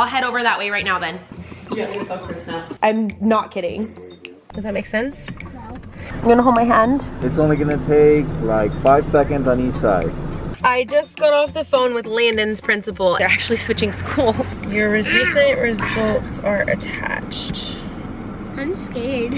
I'll head over that way right now then. Yeah, it's up Chris now. I'm not kidding. Does that make sense? No. You gonna hold my hand? It's only gonna take like 5 seconds on each side. I just got off the phone with Landen's principal. They're actually switching school. Your recent results are attached. I'm scared.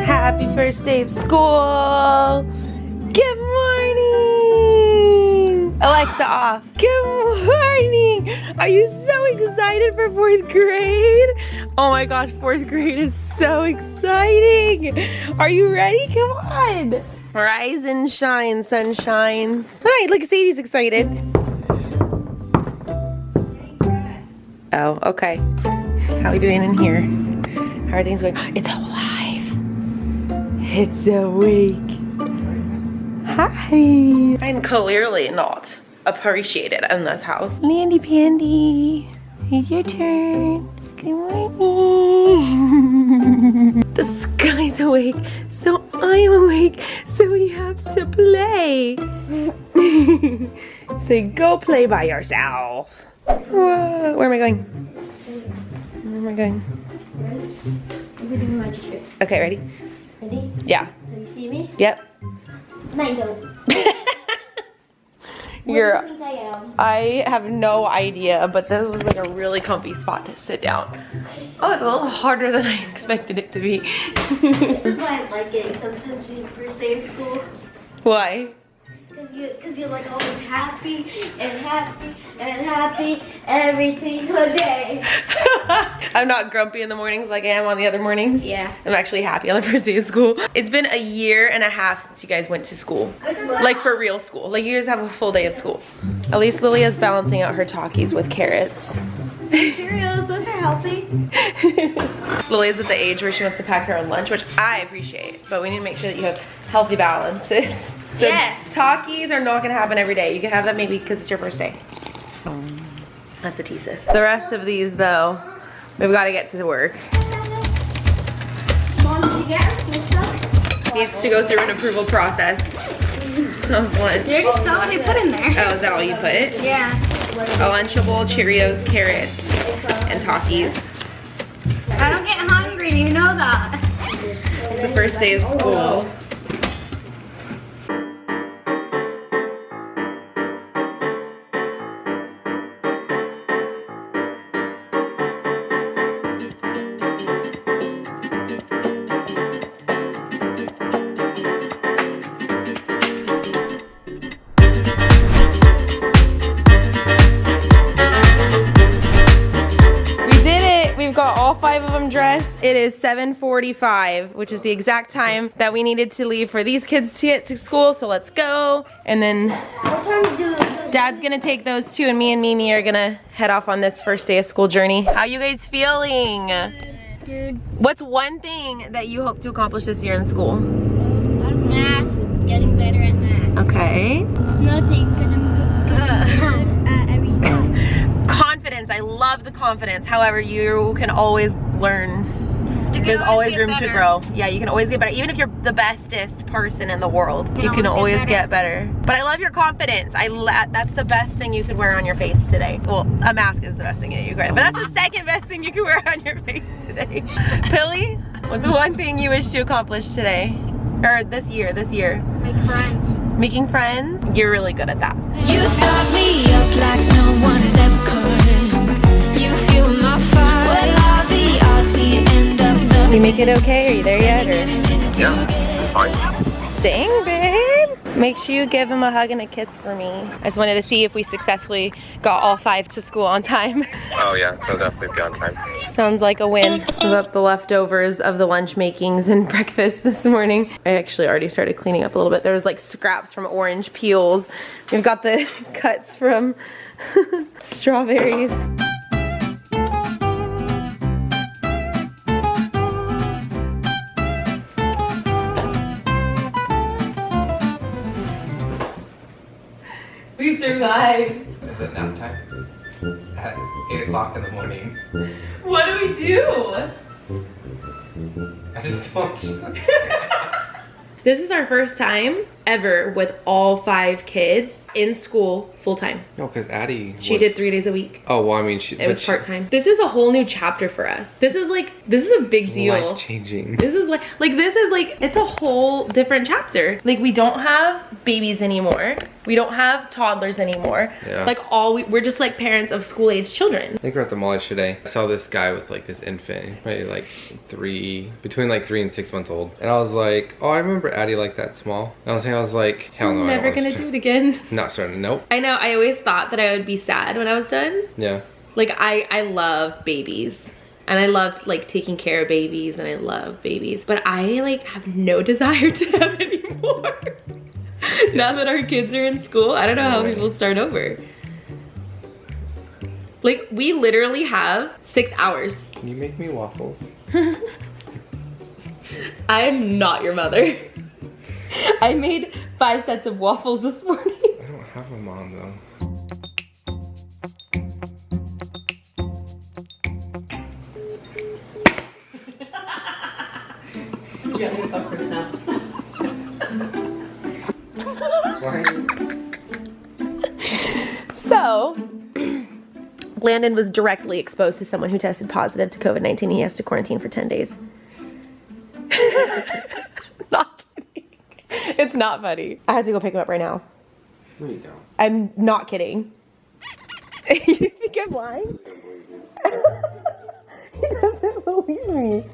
Happy first day of school. Good morning. Alexa off. Good morning. Are you so excited for 4th grade? Oh my gosh, 4th grade is so exciting. Are you ready? Come on. Rise and shine, sun shines. Hi, look, Sadie's excited. Oh, okay. How are we doing in here? How are things going? It's alive. It's awake. Hi. I'm clearly not appreciated in this house. Landy Pandy, it's your turn. Good morning. The sky's awake, so I'm awake, so we have to play. So go play by yourself. Whoa. Where am I going? Where am I going? Everything my trip. Okay, ready? Ready? Yeah. So you see me? Yep. No, you don't. You're. What do you think I am? I have no idea, but this was like a really comfy spot to sit down. Oh, it's a little harder than I expected it to be. This is why I like it. Sometimes when you first day of school, Why? because you're like always happy and happy and happy every single day. I'm not grumpy in the mornings like I am on the other mornings. Yeah. I'm actually happy on the first day of school. It's been a year and a half since you guys went to school. Like for real school. Like you guys have a full day of school. At least Lilia's balancing out her Takis with carrots. Cheerios, those are healthy. Lilia's at the age where she wants to pack her own lunch, which I appreciate, but we need to make sure that you have healthy balances. So Yes. Takis are not gonna happen every day. You can have that maybe because it's your first day. That's the thesis. The rest of these though, we've got to get to work. Mom, did you get our school stuff? Needs to go through an approval process. Of what? There's so many put in there. Oh, is that all you put? Yeah. A Lunchable, Cheerios, carrots, and Takis. I don't get hungry, you know that. It's the first day of school. All 5 of them dressed. It is 7:45, which is the exact time that we needed to leave for these kids to get to school. So let's go. And then Dad's gonna take those two, and me and Mimi are gonna head off on this first day of school journey. How you guys feeling? Good. What's one thing that you hope to accomplish this year in school? Math, getting better at math. Okay. Nothing, because I'm good at everything. Confidence. I love the confidence. However, you can always learn. There's always room to grow. Yeah, you can always get better. Even if you're the bestest person in the world, you can always get better. But I love your confidence. That's the best thing you could wear on your face today. Well, a mask is the best thing that you could wear, but that's the second best thing you could wear on your face today. Pilly, what's the one thing you wish to accomplish today? Or this year? Make friends. Making friends? You're really good at that. You start me up like no one has ever could. You fuel my fire. What are the odds we end up loving? You make it okay? Are you there yet? Or? Yeah, fine. Dang, babe. Make sure you give him a hug and a kiss for me. I just wanted to see if we successfully got all 5 to school on time. Oh yeah, they'll definitely be on time. Sounds like a win. Pulled up the leftovers of the lunch makings and breakfast this morning. I actually already started cleaning up a little bit. There was like scraps from orange peels. We've got the cuts from strawberries. We survived. Is it nap time? at 8 o'clock in the morning. What do we do? I just told you. This is our first time ever with all 5 kids in school full time. No, because Addie She did 3 days a week. Oh, well, I mean, It was part time. This is a whole new chapter for us. This is a big deal. Life changing. This is it's a whole different chapter. Like, we don't have babies anymore. We don't have toddlers anymore. Yeah. Like, we're just like parents of school age children. I think we're at the mall today. I saw this guy with like this infant, maybe like between like 3 and 6 months old. And I was like, oh, I remember Addie like that small. And I was like, hell no, I'm never gonna do it again. Not starting, nope. I know, I always thought that I would be sad when I was done. Yeah. Like, I love babies. And I loved like taking care of babies, and I love babies. But I like have no desire to have any more. Now that our kids are in school, I don't know how people start over. Like, we literally have 6 hours. Can you make me waffles? I am not your mother. I made 5 sets of waffles this morning. I don't have a mom though. You gotta get up for snap. So, Landen was directly exposed to someone who tested positive to COVID-19. He has to quarantine for 10 days. Not kidding. It's not funny. I have to go pick him up right now. No, you don't. I'm not kidding. You think I'm lying? He doesn't believe me.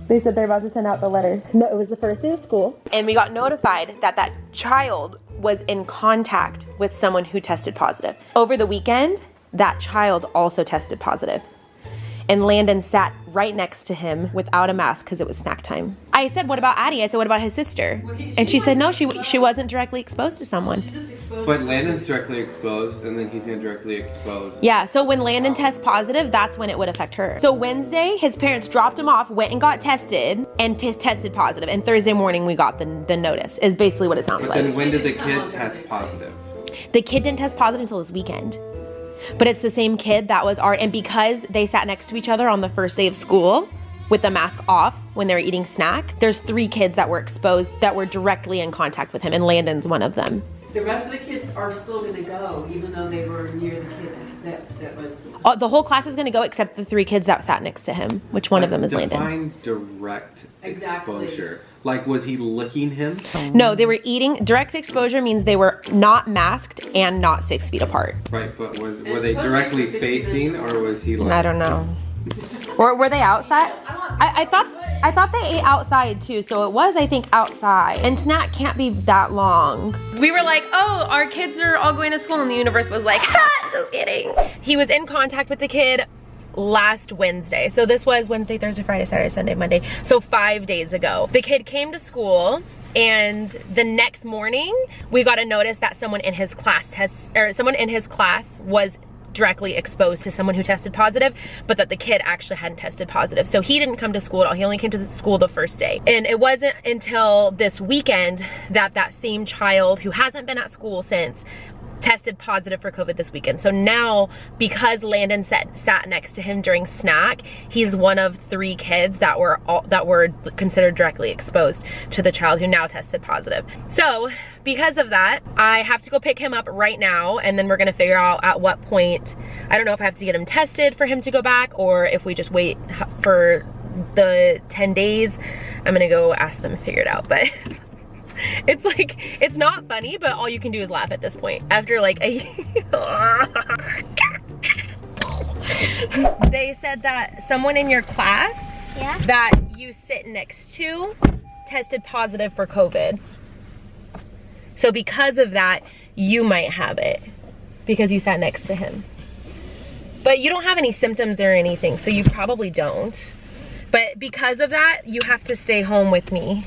They said they're about to send out the letter. No, it was the first day of school. And we got notified that that child was in contact with someone who tested positive. Over the weekend, that child also tested positive. And Landen sat right next to him without a mask because it was snack time. I said, what about Addie? I said, what about his sister? And she said, no, she wasn't directly exposed to someone. But Landon's directly exposed, and then he's gonna directly expose. Yeah, so when Landen tests positive, that's when it would affect her. So Wednesday, his parents dropped him off, went and got tested, and tested positive. And Thursday morning, we got the notice, is basically what it sounds But like. then when did the kid test positive? The kid didn't test positive until this weekend. But it's the same kid that was and because they sat next to each other on the first day of school with the mask off when they were eating snack, there's 3 kids that were exposed that were directly in contact with him, and Landen's one of them. The rest of the kids are still gonna go, even though they were near the kid that was. The whole class is gonna go except the 3 kids that sat next to him, which one of them is Landen. Define direct Exactly. exposure. Like, was he licking him? No, they were eating. Direct exposure means they were not masked and not 6 feet apart. Right, but were they directly facing, or was he like? I don't know. Or were they outside? I thought they ate outside too, so it was, I think, outside. And snack can't be that long. We were like, oh, our kids are all going to school, and the universe was like, ha, just kidding. He was in contact with the kid last Wednesday. So this was Wednesday, Thursday, Friday, Saturday, Sunday, Monday. So 5 days ago. The kid came to school, and the next morning we got a notice that someone in his class was directly exposed to someone who tested positive, but that the kid actually hadn't tested positive. So he didn't come to school at all. He only came to the school the first day. And it wasn't until this weekend that that same child, who hasn't been at school since, tested positive for COVID this weekend. So now, because Landen sat next to him during snack, he's one of 3 kids that were considered directly exposed to the child who now tested positive. So because of that, I have to go pick him up right now, and then we're gonna figure out at what point. I don't know if I have to get him tested for him to go back, or if we just wait for the 10 days. I'm gonna go ask them and figure it out, but it's like, it's not funny, but all you can do is laugh at this point. After like a They said that someone in your class that you sit next to tested positive for COVID. So because of that, you might have it because you sat next to him. But you don't have any symptoms or anything, so you probably don't. But because of that, you have to stay home with me.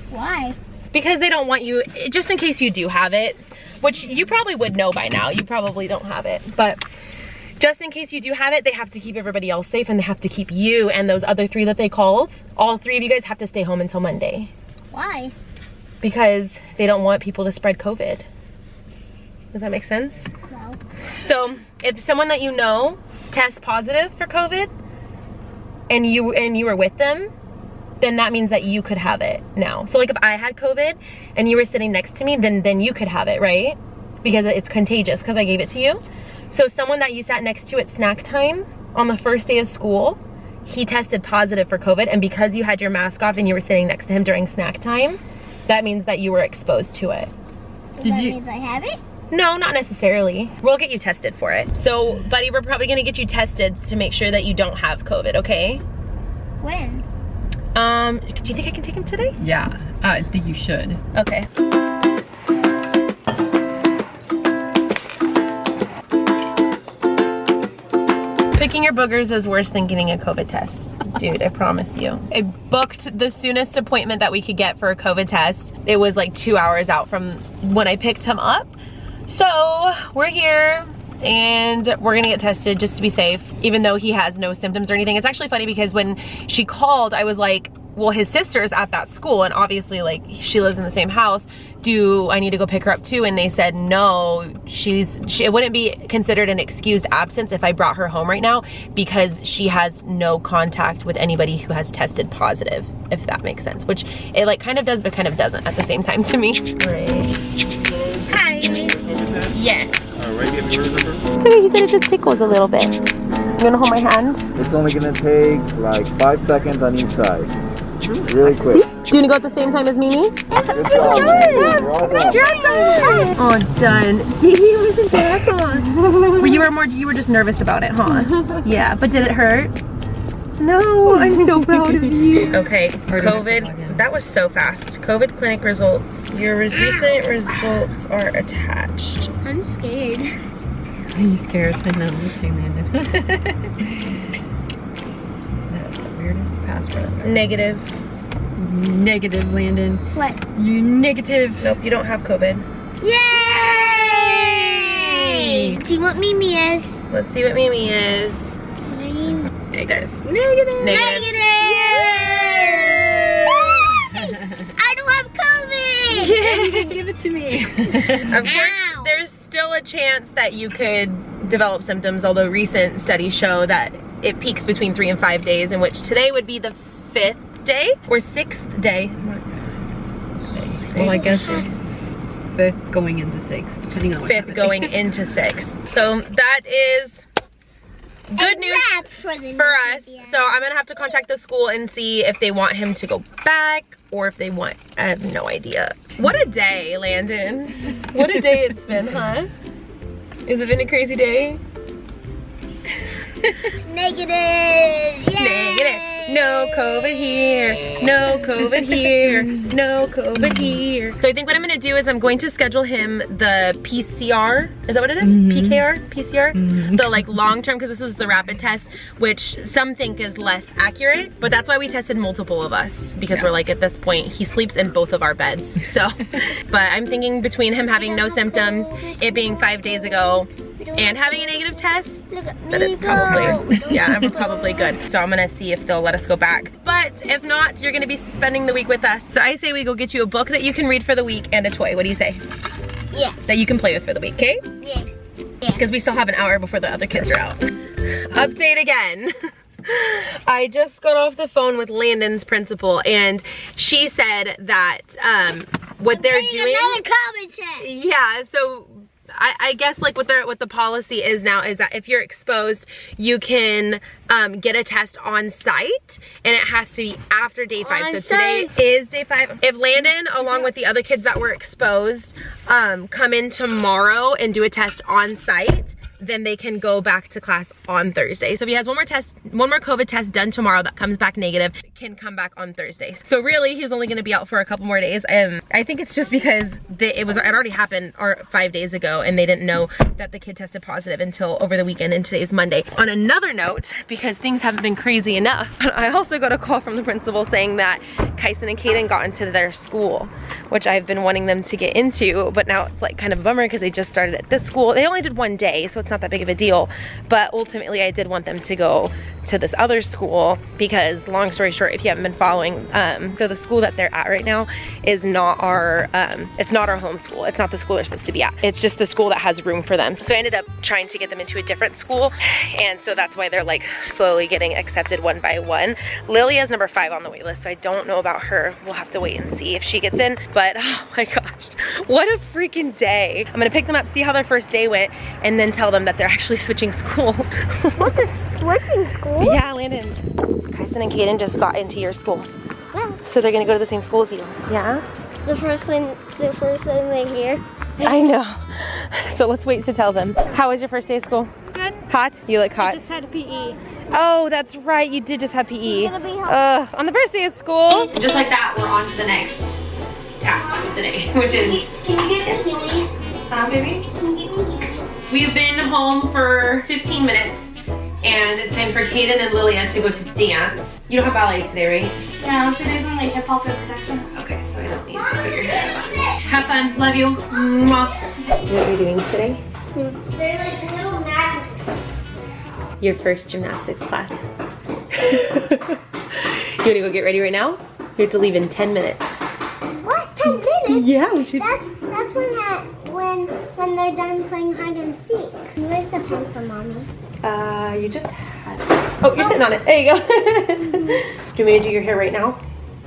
Why? Because they don't want you, just in case you do have it, which you probably would know by now, you probably don't have it, but just in case you do have it, they have to keep everybody else safe, and they have to keep you and those other 3 that they called. All 3 of you guys have to stay home until Monday. Why? Because they don't want people to spread COVID. Does that make sense? No. So if someone that you know tests positive for COVID and you were with them, then that means that you could have it now. So like if I had COVID and you were sitting next to me, then you could have it, right? Because it's contagious because I gave it to you. So someone that you sat next to at snack time on the first day of school, he tested positive for COVID, and because you had your mask off and you were sitting next to him during snack time, that means that you were exposed to it. That means I have it? No, not necessarily. We'll get you tested for it. So, buddy, we're probably gonna get you tested to make sure that you don't have COVID, okay? When? Do you think I can take him today? Yeah, I think you should. Okay. Picking your boogers is worse than getting a COVID test. Dude, I promise you. I booked the soonest appointment that we could get for a COVID test. It was like 2 hours out from when I picked him up. So we're here and we're gonna get tested just to be safe, even though he has no symptoms or anything. It's actually funny because when she called, I was like, well, his sister's at that school and obviously like she lives in the same house. Do I need to go pick her up too? And they said no, it wouldn't be considered an excused absence if I brought her home right now because she has no contact with anybody who has tested positive, if that makes sense. Which it like kind of does but kind of doesn't at the same time to me. Great. Hi. Yes. It's okay, he said it just tickles a little bit. You wanna hold my hand? It's only gonna take like 5 seconds on each side. Really quick. Do you wanna go at the same time as Mimi? Good job. You're all done. Oh, done. See, he wasn't that on. You were just nervous about it, huh? Yeah, but did it hurt? No, I'm so proud of you. Okay, COVID, that was so fast. COVID clinic results. Your recent results are attached. I'm scared. Are you scared? I know, I'm seeing Landen. That's the weirdest password I've ever Negative. seen. Negative, Landen. What? You negative. Nope, you don't have COVID. Yay! See what Mimi is. Let's see what Mimi is. Negative. Negative. Negative. I don't have COVID! You can give it to me. Of course, there's still a chance that you could develop symptoms, although recent studies show that it peaks between 3 and 5 days, in which today would be the 5th day or 6th day. Well, I guess 5th going into 6th, depending on what 5th going into 6th. So that is good news for us. So I'm gonna have to contact the school and see if they want him to go back or if they want, I have no idea. What a day, Landen. What a day it's been, huh? Has it been a crazy day? Negative. Yay. Negative. No COVID here. No COVID here. No COVID here. So I think what I'm gonna do is I'm going to schedule him the PCR. Is that what it is? PKR? PCR? The like long-term, because this is the rapid test, which some think is less accurate, but that's why we tested multiple of us, because we're like, at this point, he sleeps in both of our beds. So, but I'm thinking between him having no symptoms, it being 5 days ago, and having a negative test, that it's probably, yeah, we're probably good. So I'm gonna see if they'll let us go back. But if not, you're gonna be spending the week with us. So I say we go get you a book that you can read for the week and a toy. What do you say? Yeah. That you can play with for the week, okay? Yeah. Because we still have an hour before the other kids are out. Update again. I just got off the phone with Landen's principal and she said that what they're doing. Another COVID test. Yeah, so I guess like what the policy is now is that if you're exposed, you can get a test on site, and it has to be after day 5. So today is day 5. If Landen, along with the other kids that were exposed, come in tomorrow and do a test on site, then they can go back to class on Thursday. So if he has one more COVID test done tomorrow that comes back negative, can come back on Thursday. So really, he's only gonna be out for a couple more days. I think it's just because it already happened 5 days ago, and they didn't know that the kid tested positive until over the weekend, and today's Monday. On another note, because things haven't been crazy enough, I also got a call from the principal saying that Kyson and Kaden got into their school, which I've been wanting them to get into, but now it's like kind of a bummer because they just started at this school. They only did 1 day, so it's not that big of a deal, but ultimately I did want them to go to this other school because, long story short, if you haven't been following, so the school that they're at right now is not our, it's not our home school. It's not the school they're supposed to be at. It's just the school that has room for them. So I ended up trying to get them into a different school, and so that's why they're like slowly getting accepted one by one. Lilia is number 5 on the wait list, so I don't know about her. We'll have to wait and see if she gets in, but oh my gosh, what a freaking day. I'm gonna pick them up, see how their first day went, and then tell them that they're actually switching school. What is switching school? Yeah, Landen. Kyson and Kaden just got into your school. Yeah. So they're gonna go to the same school as you. Yeah? The first time they hear. I know. So let's wait to tell them. How was your first day of school? Good. Hot? You look hot. I just had a PE. Oh, that's right. You did just have PE. It's gonna be hot. On the first day of school. Just like that, we're on to the next task of the day, which is... Can you get the heelys? Baby? Can you get me heelys? We've been home for 15 minutes, and it's time for Caden and Lilia to go to dance. You don't have ballet today, right? No, today's only hip hop and production. Okay, so I don't need to put your hair up. Have fun. Love you. Mwah. Do what you're doing today? They're like little magnets. Your first gymnastics class. You want to go get ready right now? You have to leave in 10 minutes. What? 10 minutes? Yeah, we should. That's when they're done playing hide and seek. Where's the pencil, Mommy? You just had it. Oh, you're sitting on it. There you go. Do you want me to do your hair right now?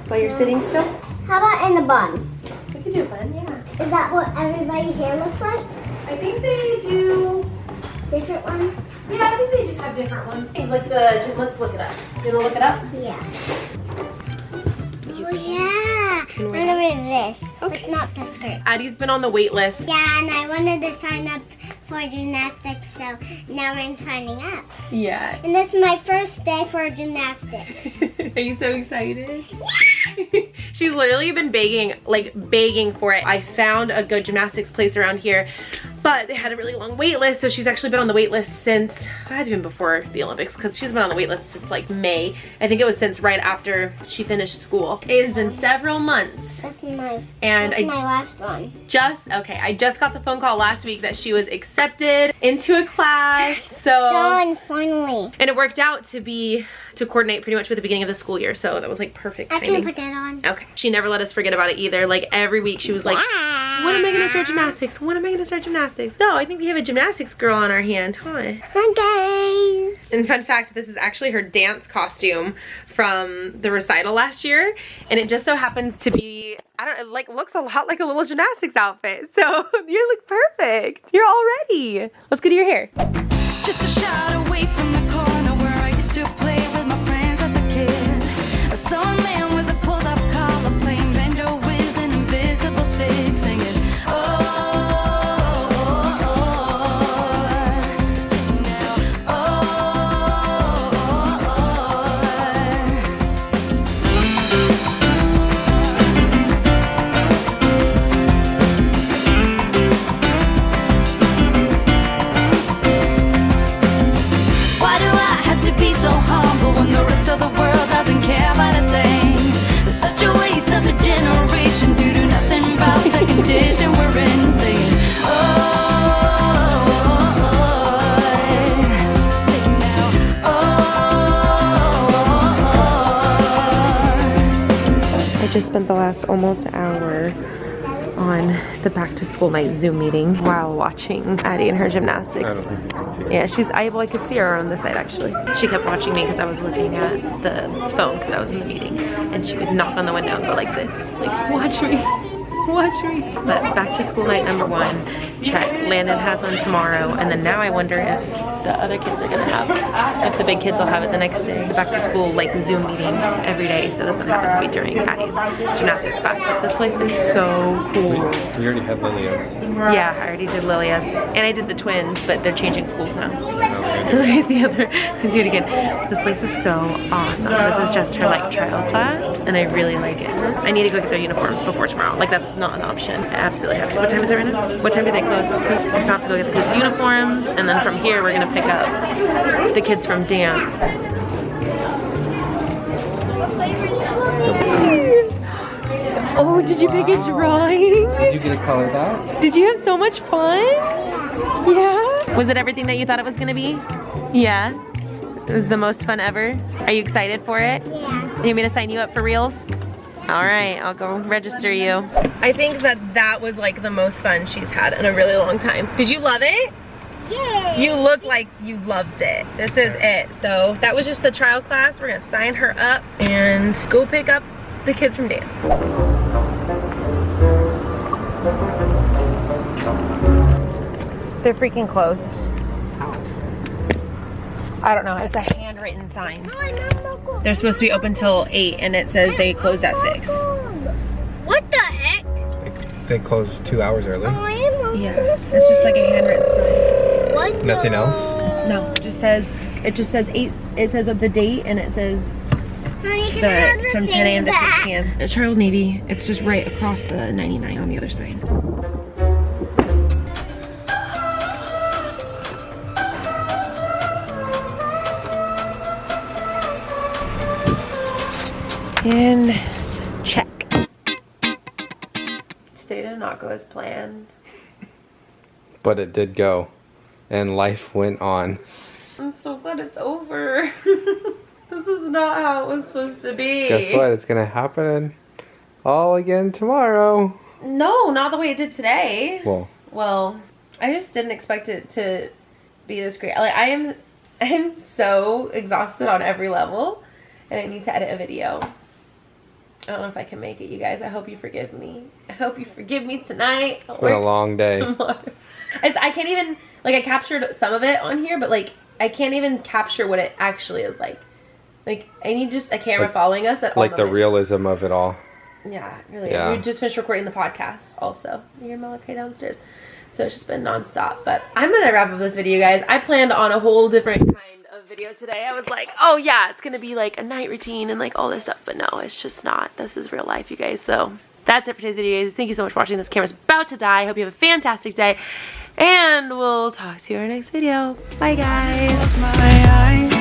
While you're sitting still? How about in a bun? We can do a bun, yeah. Is that what everybody's hair looks like? I think they do. Different ones? Yeah, I think they just have different ones. Like the, let's look it up. You want to look it up? Yeah. Oh yeah. I'm gonna wear this. Okay. It's not the skirt. Addie's been on the wait list. Yeah, and I wanted to sign up for gymnastics, so now I'm signing up. Yeah. And this is my first day for gymnastics. Are you so excited? She's literally been begging for it. I found a good gymnastics place around here, but they had a really long wait list, so she's actually been on the wait list since, it had been before the Olympics, because she's been on the wait list since like May. I think it was since right after she finished school. It has been several months. That's my last one. I just got the phone call last week that she was accepted into a class, so. Done, finally. And it worked out to coordinate pretty much with the beginning of the school year, so that was like perfect I timing. can put that on. Okay. She never let us forget about it either. Like every week she was like, when am I gonna start gymnastics? When am I gonna start gymnastics? So I think we have a gymnastics girl on our hand, huh? Okay. And fun fact, this is actually her dance costume from the recital last year, and it just so happens to be, it like looks a lot like a little gymnastics outfit. So you look perfect. You're all ready. Let's go do your hair. Just a shot away from the corner where I used to play with my friends as a kid. I saw a man with a pulled up collar playing banjo with an invisible stick, singing, oh, oh, oh, sing now, oh, why do I have to be so humble when the rest of the world doesn't care about a thing? It's such a waste of a generation due to nothing about the condition we're in. Saying, oh, sing now, oh. I just spent the last almost hour on the back to school night Zoom meeting while watching Addie and her gymnastics. I don't think you can see it. Yeah, I could see her on this side actually. She kept watching me because I was looking at the phone because I was in the meeting, and she would knock on the window and go like this, like, watch me. Watch me. But back to school night number 1, check. Landen has one tomorrow, and then now I wonder if the other kids are gonna have it. If the big kids will have it the next day. Back to school like Zoom meeting every day, so this one happens to be during Addie's gymnastics class. But this place is so cool. You already had Lilia's. Yeah, I already did Lilia's, and I did the twins, but they're changing schools now. Okay. So I the other, let's do it again. This place is so awesome. This is just her like trial class, and I really like it. I need to go get their uniforms before tomorrow. Like that's not an option. I absolutely have to. What time is it right now? What time do they close? I still have to go get the kids' uniforms, and then from here we're gonna pick up the kids from dance. Oh, did you pick a drawing? Did you get a color that? Did you have so much fun? Yeah? Was it everything that you thought it was gonna be? Yeah? It was the most fun ever. Are you excited for it? Yeah. You want me to sign you up for reels? All right, I'll go register you. I think that was like the most fun she's had in a really long time. Did you love it? Yeah. You look like you loved it. This is it. So that was just the trial class. We're gonna sign her up and go pick up the kids from dance. They're freaking closed. I don't know, it's a handwritten sign. They're supposed to be open till 8 and it says they closed at 6. What the heck? They closed 2 hours early. Yeah, it's just like a handwritten sign. What Nothing else? No, it just says 8, it says the date and it says it's from 10 a.m. to 6 p.m. At Child Navy, it's just right across the 99 on the other side. And check. Today did not go as planned. But it did go. And life went on. I'm so glad it's over. This is not how it was supposed to be. Guess what? It's gonna happen all again tomorrow. No, not the way it did today. Well, I just didn't expect it to be this great. Like I am so exhausted on every level and I need to edit a video. I don't know if I can make it, you guys. I hope you forgive me. I hope you forgive me tonight. it's been a long day. I can't even, like I captured some of it on here, but like I can't even capture what it actually is like. Like I need just a camera following us at all Like the realism of it all. Yeah, really. Yeah. We just finished recording the podcast also. You hear Malachi downstairs. So it's just been nonstop. But I'm going to wrap up this video, guys. I planned on a whole different kind of video today. I was like, oh yeah, it's going to be like a night routine and like all this stuff. But no, it's just not. This is real life, you guys. So that's it for today's video, guys. Thank you so much for watching. This camera's about to die. I hope you have a fantastic day. And we'll talk to you in our next video. Bye, guys.